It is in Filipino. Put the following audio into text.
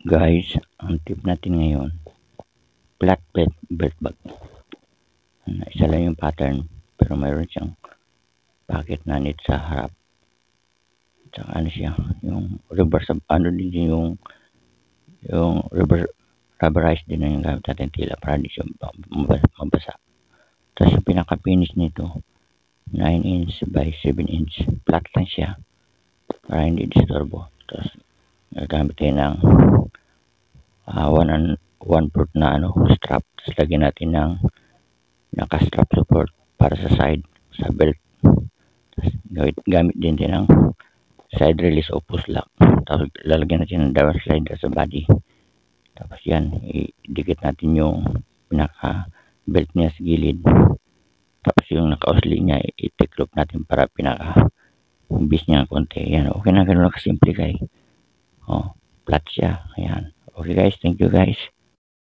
Guys, ang tip natin ngayon, flat belt bag. Isa lang yung pattern, pero mayroon siyang pocket na nit sa harap. Tsaka ano siya, yung reverse, ano din yung reverse rubberized din na yung gamit natin tila para di siya mabasa. Tapos yung pinaka-finish nito, 9 inch by 7 inch. Flat lang siya para hindi disturbo. Tapos gagamit tayo ng 1/4 na strap. Tapos lagyan natin ng naka-strap support para sa side, sa belt. Tapos gamit din ng side release o push lock. Tapos lalagyan natin ng down slider sa body. Tapos yan, idikit natin yung pinaka belt niya sa gilid. Tapos yung naka-osli niya, i-tiklop natin para pinaka bis niya konti. Yan, okay na, ganun na kasimple guys. Flat siya. Ayan. Okay guys, thank you guys.